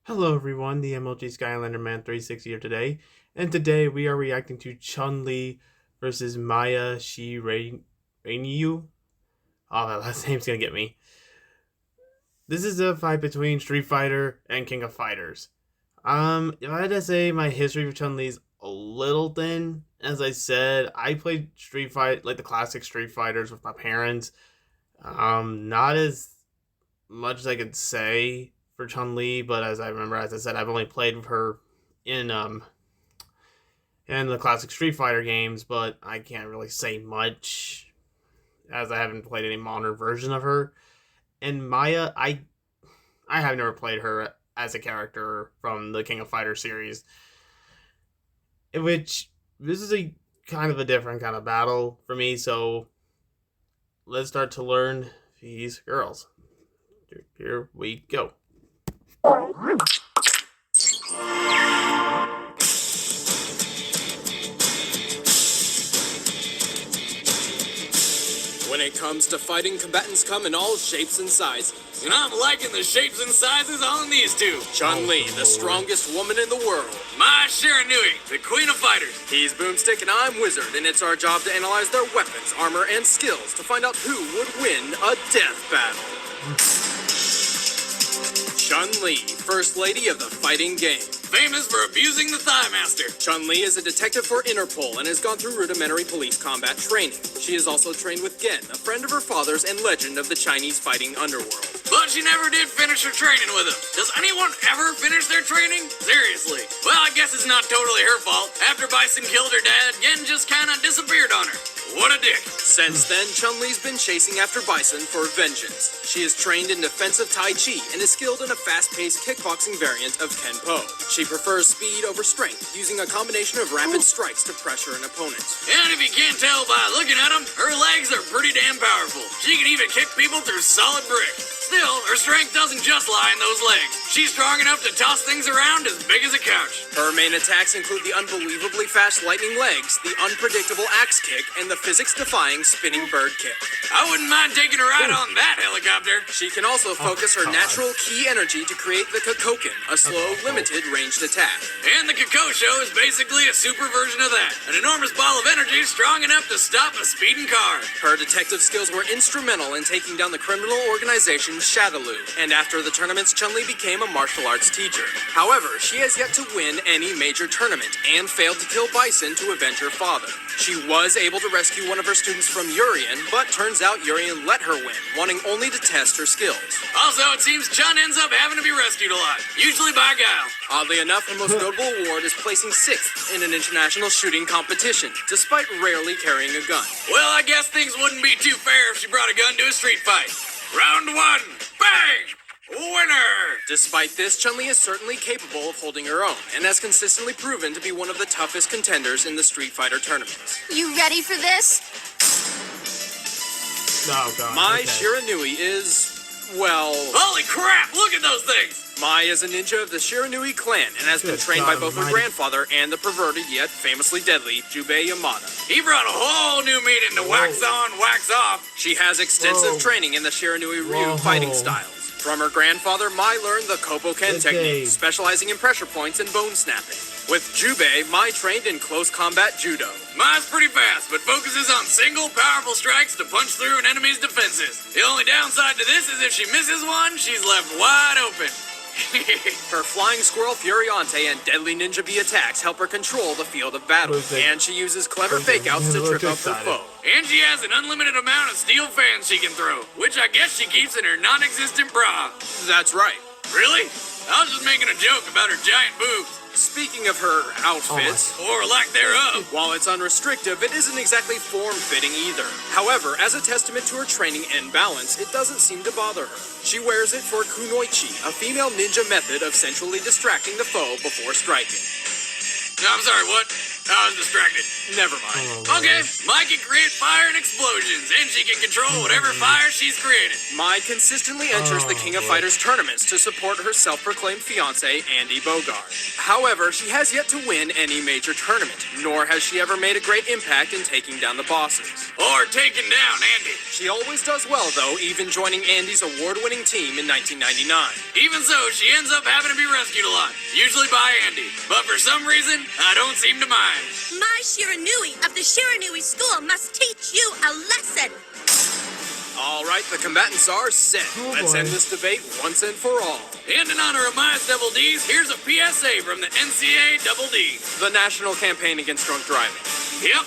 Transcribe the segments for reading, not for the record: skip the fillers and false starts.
Hello everyone, the MLG Skylander Man 360 here today, and today we are reacting to Chun-Li versus Maya Shiranui. Oh, that last name's gonna get me. This is a fight between Street Fighter and King of Fighters. If I had to say my history with Chun-Li is a little thin, as I said, I played Street Fight, like the classic Street Fighters with my parents. Not as much as I could say for Chun-Li, but as I remember, as I said, I've only played with her in in the classic Street Fighter games, but I can't really say much as I haven't played any modern version of her. And Maya, I have never played her as a character from the King of Fighters series, in which this is a kind of a different kind of battle for me. So let's start to learn these girls. Here we go. When it comes to fighting, combatants come in all shapes and sizes. And I'm liking the shapes and sizes on these two. Chun-Li, the strongest woman in the world. My Shiranui, the queen of fighters. He's Boomstick and I'm Wizard, and it's our job to analyze their weapons, armor, and skills to find out who would win a death battle. Chun-Li, First Lady of the fighting game. Famous for abusing the Thigh Master. Chun-Li is a detective for Interpol and has gone through rudimentary police combat training. She is also trained with Gen, a friend of her father's and legend of the Chinese fighting underworld. But she never did finish her training with him. Does anyone ever finish their training? Seriously. Well, I guess it's not totally her fault. After Bison killed her dad, Gen just kinda disappeared on her. What a dick. Since then, Chun-Li's been chasing after Bison for vengeance. She is trained in defensive Tai Chi and is skilled in a fast-paced kickboxing variant of Kenpo. She prefers speed over strength, using a combination of rapid strikes to pressure an opponent. And if you can't tell by looking at them, her legs are pretty damn powerful. She can even kick people through solid brick. Still, her strength doesn't just lie in those legs. She's strong enough to toss things around as big as a couch. Her main attacks include the unbelievably fast lightning legs, the unpredictable axe kick, and the physics-defying spinning bird kick. I wouldn't mind taking a ride on that helicopter. She can also focus her natural ki energy to create the Kokoken, a slow, limited ranged attack. And the Kokosho is basically a super version of that. An enormous ball of energy strong enough to stop a speeding car. Her detective skills were instrumental in taking down the criminal organization Shadaloo, and after the tournaments, Chun-Li became a martial arts teacher. However, she has yet to win any major tournament and failed to kill Bison to avenge her father. She was able to rescue one of her students from Urien, but turns out Urien let her win, wanting only to test her skills. Also, it seems Chun ends up having to be rescued a lot, usually by Guile. Oddly enough, her most notable award is placing 6th in an international shooting competition, despite rarely carrying a gun. Well, I guess things wouldn't be too fair if she brought a gun to a street fight. Round 1, bang! Winner! Despite this, Chun-Li is certainly capable of holding her own, and has consistently proven to be one of the toughest contenders in the Street Fighter tournaments. You ready for this? Oh god. My okay. Shiranui is, well... Holy crap! Look at those things! Mai is a ninja of the Shiranui clan and has been Good trained God by both her almighty. grandfather and the perverted yet famously deadly Jubei Yamada. He brought a whole new meaning to wax on, wax off. She has extensive training in the Shiranui Ryu fighting styles. From her grandfather, Mai learned the Koboken technique, specializing in pressure points and bone snapping. With Jubei, Mai trained in close combat judo. Mai's pretty fast, but focuses on single, powerful strikes to punch through an enemy's defenses. The only downside to this is if she misses one, she's left wide open. Her flying squirrel Furiante and deadly ninja bee attacks help her control the field of battle, and she uses clever fake-outs to trip up her foe. And she has an unlimited amount of steel fans she can throw, which I guess she keeps in her non-existent bra. That's right. Really? I was just making a joke about her giant boobs. Speaking of her outfits, or lack thereof, while it's unrestrictive, it isn't exactly form-fitting either. However, as a testament to her training and balance, it doesn't seem to bother her. She wears it for kunoichi, a female ninja method of sensually distracting the foe before striking. No, I'm sorry, what? I was distracted. Never mind. Okay, Mai can create fire and explosions, and she can control whatever fire she's created. Mai consistently enters the King of Fighters tournaments to support her self-proclaimed fiancé, Andy Bogard. However, she has yet to win any major tournament, nor has she ever made a great impact in taking down the bosses. Or taking down Andy. She She always does well, though, even joining Andy's award-winning team in 1999. Even so, she ends up having to be rescued a lot, usually by Andy. But for some reason, I don't seem to mind. My Shiranui of the Shiranui school must teach you a lesson. All right, the combatants are set. Let's end this debate once and for all. And in honor of my Double D's, here's a PSA from the NCAA Double D, the National Campaign Against Drunk Driving. Yep.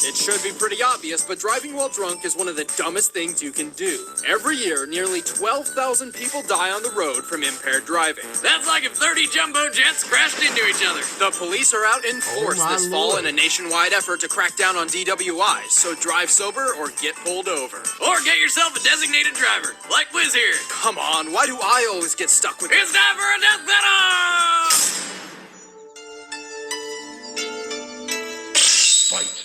It should be pretty obvious, but driving while drunk is one of the dumbest things you can do. Every year, nearly 12,000 people die on the road from impaired driving. That's like if 30 jumbo jets crashed into each other. The police are out in force this fall in a nationwide effort to crack down on DWIs, so drive sober or get pulled over. Or get yourself a designated driver, like Wiz here. Come on, why do I always get stuck with It's time for a death battle! Fight.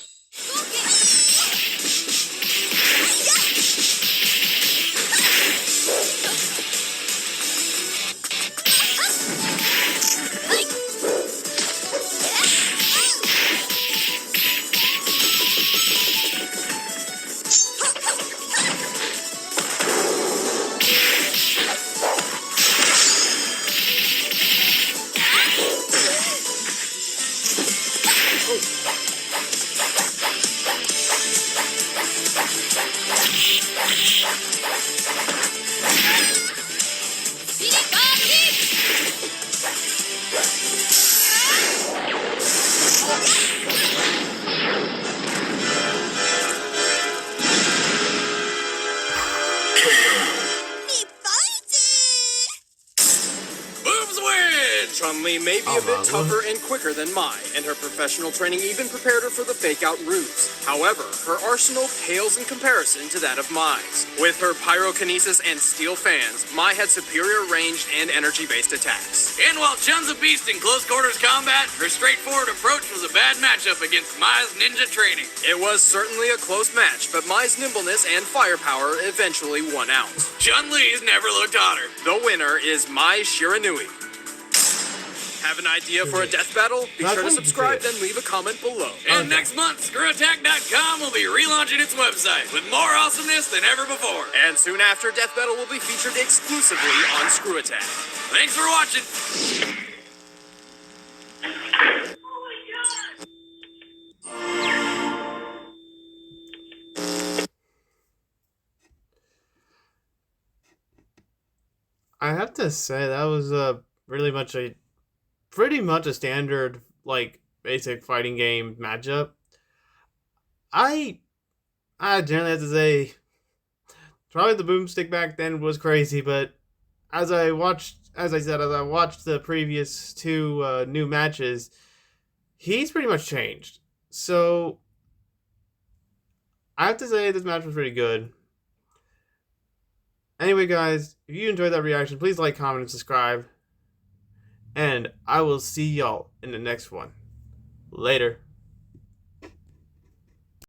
Chun-Li may be a bit tougher and quicker than Mai, and her professional training even prepared her for the fake-out ruse. However, her arsenal pales in comparison to that of Mai's. With her pyrokinesis and steel fans, Mai had superior ranged and energy-based attacks. And while Chun's a beast in close-quarters combat, her straightforward approach was a bad matchup against Mai's ninja training. It was certainly a close match, but Mai's nimbleness and firepower eventually won out. Chun-Li's never looked hotter. The winner is Mai Shiranui. Have an idea for a death battle? Be sure to subscribe, then leave a comment below. And next month, ScrewAttack.com will be relaunching its website with more awesomeness than ever before. And soon after, Death Battle will be featured exclusively on Screw Attack. Thanks for watching. I have to say that was pretty much a standard, like, basic fighting game matchup. I generally have to say, probably the boomstick back then was crazy, but as I watched the previous two new matches, he's pretty much changed. So I have to say this match was pretty good. Anyway, guys, if you enjoyed that reaction, please like, comment, and subscribe. And I will see y'all in the next one. Later.